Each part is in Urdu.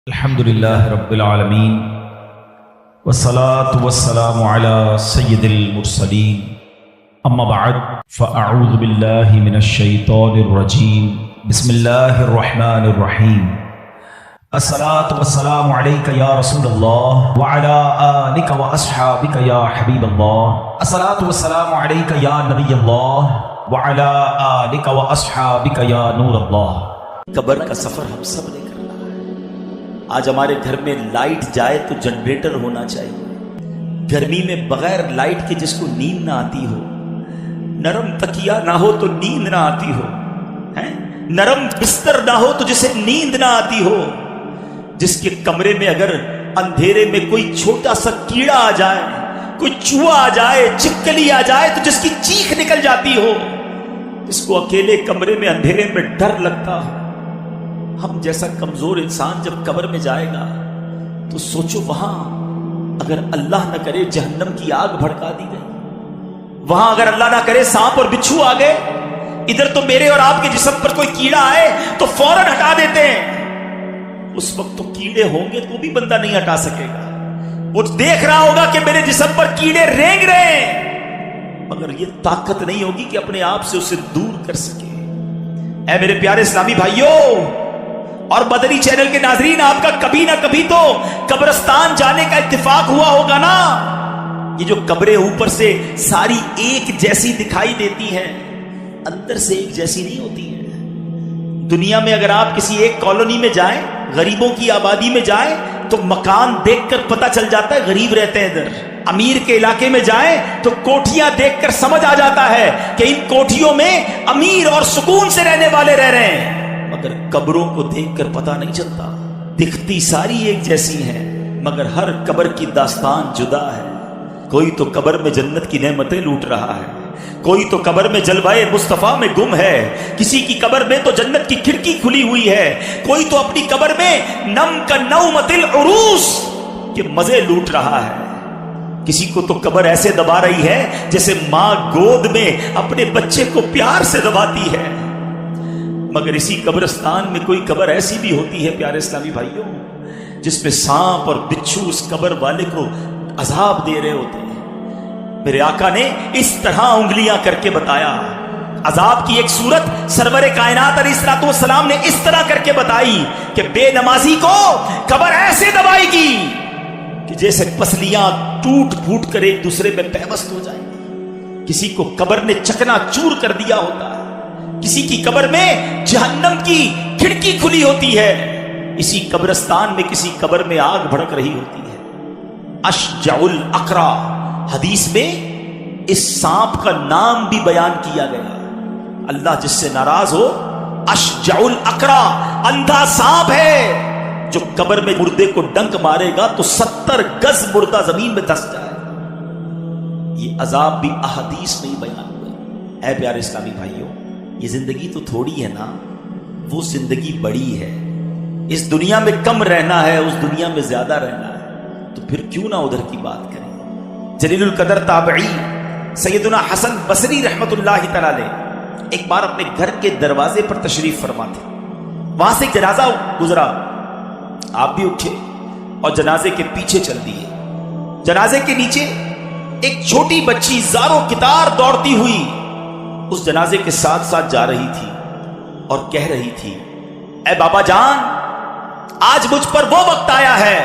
الحمدللہ رب العالمین والصلاة والسلام علی سید المرسلین اما بعد فاعوذ باللہ من الشیطان الرجیم بسم اللہ الرحمن الرحیم الصلاة والسلام علیک یا رسول اللہ وعلی آلک واصحابک یا حبیب اللہ الصلاة والسلام علیک یا نبی اللہ وعلی آلک واصحابک یا نور اللہ۔ قبر کا سفر ہم سب نے کرنا ہے۔ آج ہمارے گھر میں لائٹ جائے تو جنریٹر ہونا چاہیے، گرمی میں بغیر لائٹ کے جس کو نیند نہ آتی ہو، نرم تکیہ نہ ہو تو نیند نہ آتی ہو، نرم بستر نہ ہو تو جسے نیند نہ آتی ہو، جس کے کمرے میں اگر اندھیرے میں کوئی چھوٹا سا کیڑا آ جائے، کوئی چوہا آ جائے، چپکلی آ جائے تو جس کی چیخ نکل جاتی ہو، جس کو اکیلے کمرے میں اندھیرے میں ڈر لگتا ہو۔ ہم جیسا کمزور انسان جب قبر میں جائے گا تو سوچو، وہاں اگر اللہ نہ کرے جہنم کی آگ بھڑکا دی گئی، وہاں اگر اللہ نہ کرے سانپ اور بچھو آ گئے، ادھر تو میرے اور آپ کے جسم پر کوئی کیڑا آئے تو فوراً ہٹا دیتے ہیں، اس وقت تو کیڑے ہوں گے تو بھی بندہ نہیں ہٹا سکے گا، وہ دیکھ رہا ہوگا کہ میرے جسم پر کیڑے رینگ رہے ہیں، مگر یہ طاقت نہیں ہوگی کہ اپنے آپ سے اسے دور کر سکے۔ اے میرے پیارے اسلامی بھائیوں اور مدنی چینل کے ناظرین، آپ کا کبھی نہ کبھی تو قبرستان جانے کا اتفاق ہوا ہوگا نا۔ یہ جو قبریں اوپر سے ساری ایک جیسی دکھائی دیتی ہیں، اندر سے ایک جیسی نہیں ہوتی ہیں۔ دنیا میں اگر آپ کسی ایک کالونی میں جائیں، غریبوں کی آبادی میں جائیں تو مکان دیکھ کر پتہ چل جاتا ہے غریب رہتے ہیں ادھر۔ امیر کے علاقے میں جائیں تو کوٹھیاں دیکھ کر سمجھ آ جاتا ہے کہ ان کوٹھیوں میں امیر اور سکون سے رہنے والے رہ رہے ہیں، مگر قبروں کو دیکھ کر پتہ نہیں چلتا۔ دکھتی ساری ایک جیسی ہیں مگر ہر قبر کی داستان جدا ہے۔ کوئی تو قبر میں جنت کی نعمتیں لوٹ رہا ہے، کوئی تو قبر میں جلوائے مصطفیٰ میں گم ہے، کسی کی قبر میں تو جنت کی کھڑکی کھلی ہوئی ہے، کوئی تو اپنی قبر میں نم کا نومت العروس کے مزے لوٹ رہا ہے، کسی کو تو قبر ایسے دبا رہی ہے جیسے ماں گود میں اپنے بچے کو پیار سے دباتی ہے۔ مگر اسی قبرستان میں کوئی قبر ایسی بھی ہوتی ہے پیارے اسلامی بھائیوں، جس میں سانپ اور بچھو اس قبر والے کو عذاب دے رہے ہوتے ہیں۔ میرے آقا نے اس طرح انگلیاں کر کے بتایا، عذاب کی ایک صورت سرور کائنات علیہ الصلوۃ والسلام نے اس طرح کر کے بتائی کہ بے نمازی کو قبر ایسے دبائے گی کہ جیسے پسلیاں ٹوٹ پھوٹ کر ایک دوسرے میں پیوست ہو جائیں گی۔ کسی کو قبر نے چکنا چور کر دیا ہوتا ہے، کسی کی قبر میں جہنم کی کھڑکی کھلی ہوتی ہے، اسی قبرستان میں کسی قبر میں آگ بھڑک رہی ہوتی ہے۔ اشجع الاقرا، حدیث میں اس سانپ کا نام بھی بیان کیا گیا۔ اللہ جس سے ناراض ہو، اشجع الاقرا، اندھا سانپ ہے جو قبر میں مردے کو ڈنک مارے گا تو 70 گز مردہ زمین میں دھس جائے۔ یہ عذاب بھی احادیث میں ہی بیان ہوئے۔ اے پیارے اسلامی بھائیوں، یہ زندگی تو تھوڑی ہے نا، وہ زندگی بڑی ہے۔ اس دنیا میں کم رہنا ہے، اس دنیا میں زیادہ رہنا ہے، تو پھر کیوں نہ ادھر کی بات کریں۔ جلیل القدر تابعی سیدنا حسن بصری رحمت اللہ تعالی علیہ ایک بار اپنے گھر کے دروازے پر تشریف فرما تھے، وہاں سے ایک جنازہ گزرا، آپ بھی اٹھے اور جنازے کے پیچھے چل دیے۔ جنازے کے نیچے ایک چھوٹی بچی زاروں کتار دوڑتی ہوئی اس جنازے کے ساتھ ساتھ جا رہی تھی اور کہہ رہی تھی، اے بابا جان، آج مجھ پر وہ وقت آیا ہے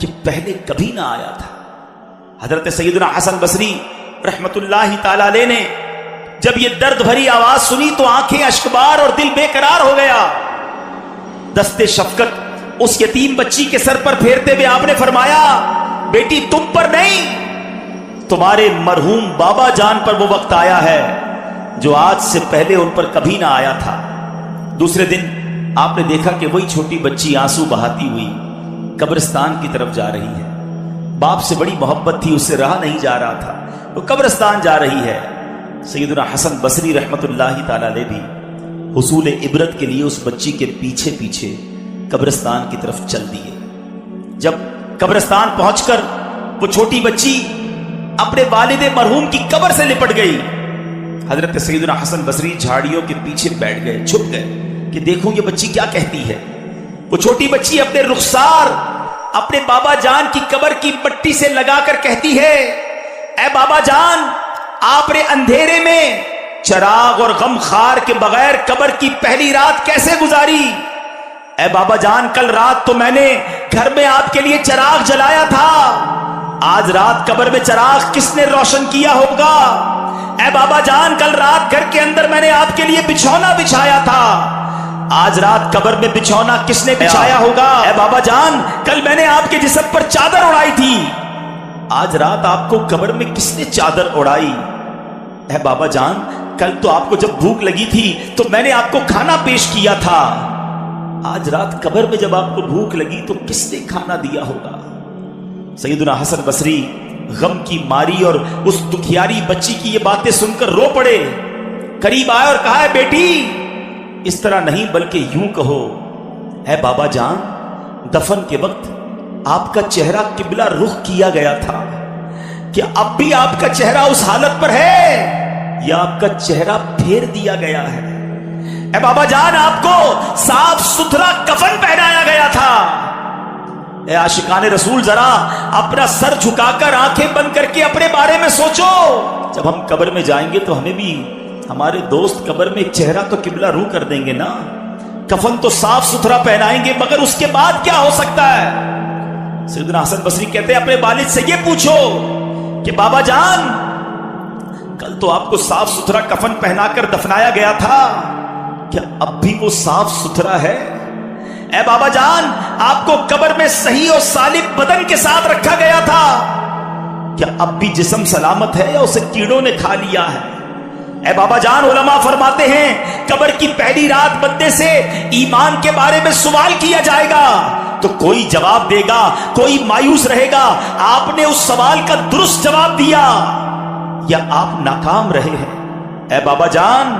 کہ پہلے کبھی نہ آیا تھا۔ حضرت سیدنا حسن بصری رحمت اللہ تعالی علیہ نے جب یہ درد بھری آواز سنی تو آنکھیں اشکبار اور دل بے قرار ہو گیا۔ دستے شفقت اس یتیم بچی کے سر پر پھیرتے ہوئے آپ نے فرمایا، بیٹی تم پر نہیں، تمہارے مرحوم بابا جان پر وہ وقت آیا ہے جو آج سے پہلے ان پر کبھی نہ آیا تھا۔ دوسرے دن آپ نے دیکھا کہ وہی چھوٹی بچی آنسو بہاتی ہوئی قبرستان کی طرف جا رہی ہے۔ باپ سے بڑی محبت تھی، اس سے رہا نہیں جا رہا تھا، وہ قبرستان جا رہی ہے۔ سیدنا حسن بصری رحمت اللہ تعالی علیہ بھی حصول عبرت کے لیے اس بچی کے پیچھے پیچھے قبرستان کی طرف چل دیے۔ جب قبرستان پہنچ کر وہ چھوٹی بچی اپنے والد مرحوم کی قبر سے لپٹ گئی، حضرت سیدنا حسن بصری جھاڑیوں کے پیچھے بیٹھ گئے، چھپ گئے کہ دیکھوں یہ بچی کیا کہتی ہے۔ وہ چھوٹی بچی اپنے رخسار اپنے بابا جان کی قبر کی مٹی سے لگا کر کہتی ہے، اے بابا جان، آپ نے اندھیرے میں چراغ اور غم خار کے بغیر قبر کی پہلی رات کیسے گزاری؟ اے بابا جان، کل رات تو میں نے گھر میں آپ کے لیے چراغ جلایا تھا، آج رات قبر میں چراغ کس نے روشن کیا ہوگا؟ اے بابا جان، کل رات گھر کے اندر میں نے آپ کے لیے بچھونا بچھایا تھا، آج رات قبر میں بچھونا کس نے بچھایا ہوگا؟ اے بابا جان، کل میں نے آپ کے جسم پر چادر اڑائی تھی، آج رات آپ کو قبر میں کس نے چادر اڑائی؟ اے بابا جان، کل تو آپ کو جب بھوک لگی تھی تو میں نے آپ کو کھانا پیش کیا تھا، آج رات قبر میں جب آپ کو بھوک لگی تو کس نے کھانا دیا ہوگا؟ سیدنا حسن بصری غم کی ماری اور اس دکھیاری بچی کی یہ باتیں سن کر رو پڑے، قریب آئے اور کہا، ہے بیٹی، اس طرح نہیں بلکہ یوں کہو، اے بابا جان، دفن کے وقت آپ کا چہرہ قبلہ رخ کیا گیا تھا، کہ اب بھی آپ کا چہرہ اس حالت پر ہے یا آپ کا چہرہ پھیر دیا گیا ہے؟ اے بابا جان، آپ کو صاف ستھرا کفن پہنایا گیا تھا۔ اے عاشقان رسول، ذرا اپنا سر جھکا کر آنکھیں بند کر کے اپنے بارے میں سوچو، جب ہم قبر میں جائیں گے تو ہمیں بھی ہمارے دوست قبر میں چہرہ تو قبلہ رو کر دیں گے نا، کفن تو صاف ستھرا پہنائیں گے، مگر اس کے بعد کیا ہو سکتا ہے؟ سیدنا حسن بصری کہتے ہیں، اپنے والد سے یہ پوچھو کہ بابا جان، کل تو آپ کو صاف ستھرا کفن پہنا کر دفنایا گیا تھا، کیا اب بھی وہ صاف ستھرا ہے؟ اے بابا جان، آپ کو قبر میں صحیح اور سالم بدن کے ساتھ رکھا گیا تھا، کیا اب بھی جسم سلامت ہے یا اسے کیڑوں نے کھا لیا ہے؟ اے بابا جان، علماء فرماتے ہیں قبر کی پہلی رات بندے سے ایمان کے بارے میں سوال کیا جائے گا تو کوئی جواب دے گا، کوئی مایوس رہے گا، آپ نے اس سوال کا درست جواب دیا یا آپ ناکام رہے ہیں۔ اے بابا جان،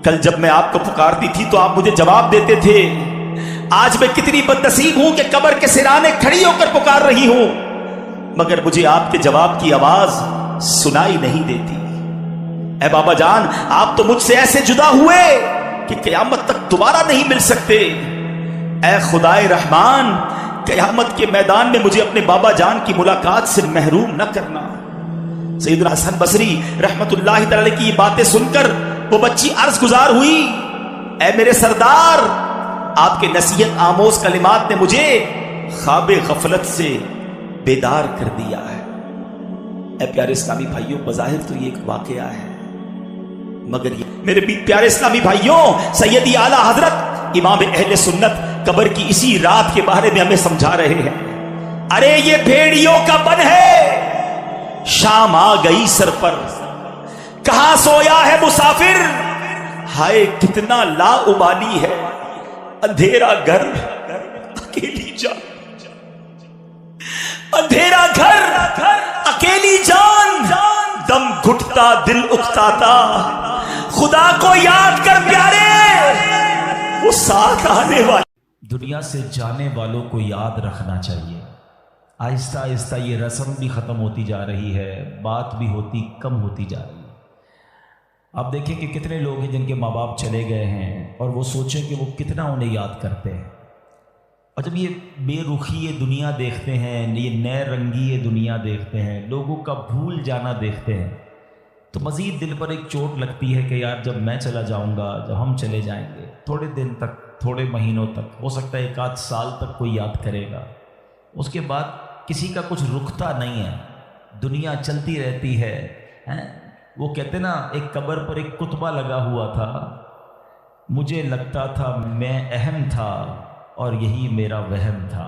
کل جب میں آپ کو پکارتی تھی تو آپ مجھے جواب دیتے تھے، آج میں کتنی بد نصیب ہوں کہ قبر کے سرانے کھڑی ہو کر پکار رہی ہوں، مگر مجھے آپ کے جواب کی آواز سنائی نہیں دیتی۔ اے بابا جان، آپ تو مجھ سے ایسے جدا ہوئے کہ قیامت تک دوبارہ نہیں مل سکتے۔ اے خدائے رحمان، قیامت کے میدان میں مجھے اپنے بابا جان کی ملاقات سے محروم نہ کرنا۔ سیدنا حسن بصری رحمت اللہ تعالی کی یہ باتیں سن کر وہ بچی عرض گزار ہوئی، اے میرے سردار، آپ کے نصیحت آموز کلمات نے مجھے خواب غفلت سے بیدار کر دیا ہے۔ اے پیارے اسلامی بھائیوں، بظاہر تو یہ ایک واقعہ ہے، مگر یہ میرے پیارے اسلامی بھائیوں، سیدی اعلیٰ حضرت امام اہل سنت قبر کی اسی رات کے بارے میں ہمیں سمجھا رہے ہیں۔ ارے یہ بھیڑیوں کا بن ہے، شام آ گئی سر پر، کہاں سویا ہے مسافر، ہائے کتنا لا ابالی ہے، اندھیرا گھر اکیلی جان، اندھیرا گھر اکیلی جان، دم گھٹتا دل اکتاتا، خدا کو یاد کر پیارے، وہ ساتھ آنے والے۔ دنیا سے جانے والوں کو یاد رکھنا چاہیے۔ آہستہ آہستہ یہ رسم بھی ختم ہوتی جا رہی ہے، بات بھی ہوتی کم ہوتی جا رہی ہے۔ آپ دیکھیں کہ کتنے لوگ ہیں جن کے ماں باپ چلے گئے ہیں اور وہ سوچیں کہ وہ کتنا انہیں یاد کرتے ہیں، اور جب یہ بے رخی یہ دنیا دیکھتے ہیں، یہ نئے رنگی یہ دنیا دیکھتے ہیں، لوگوں کا بھول جانا دیکھتے ہیں، تو مزید دل پر ایک چوٹ لگتی ہے کہ یار جب میں چلا جاؤں گا، جب ہم چلے جائیں گے، تھوڑے دن تک، تھوڑے مہینوں تک، ہو سکتا ہے ایک آدھ سال تک کوئی یاد کرے گا، اس کے بعد کسی کا کچھ رکتا نہیں ہے، دنیا چلتی رہتی ہے۔ وہ کہتے نا، ایک قبر پر ایک کتبہ لگا ہوا تھا، مجھے لگتا تھا میں اہم تھا اور یہی میرا وہم تھا۔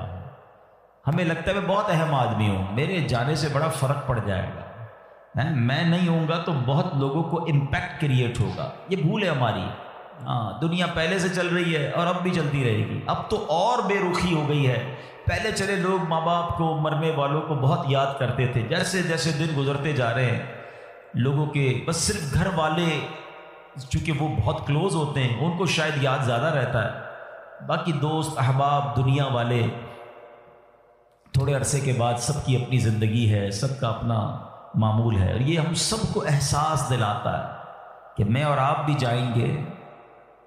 ہمیں لگتا ہے میں بہت اہم آدمی ہوں، میرے جانے سے بڑا فرق پڑ جائے گا، میں نہیں ہوں گا تو بہت لوگوں کو امپیکٹ کریٹ ہوگا، یہ بھول ہے ہماری۔ دنیا پہلے سے چل رہی ہے اور اب بھی چلتی رہے گی، اب تو اور بے رخی ہو گئی ہے۔ پہلے چلے لوگ ماں باپ کو، مرنے والوں کو بہت یاد کرتے تھے، جیسے جیسے دن گزرتے جا رہے ہیں لوگوں کے بس صرف گھر والے، چونکہ وہ بہت کلوز ہوتے ہیں، ان کو شاید یاد زیادہ رہتا ہے، باقی دوست احباب دنیا والے تھوڑے عرصے کے بعد سب کی اپنی زندگی ہے، سب کا اپنا معمول ہے، اور یہ ہم سب کو احساس دلاتا ہے کہ میں اور آپ بھی جائیں گے،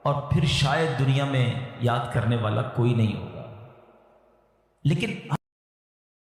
اور پھر شاید دنیا میں یاد کرنے والا کوئی نہیں ہوگا، لیکن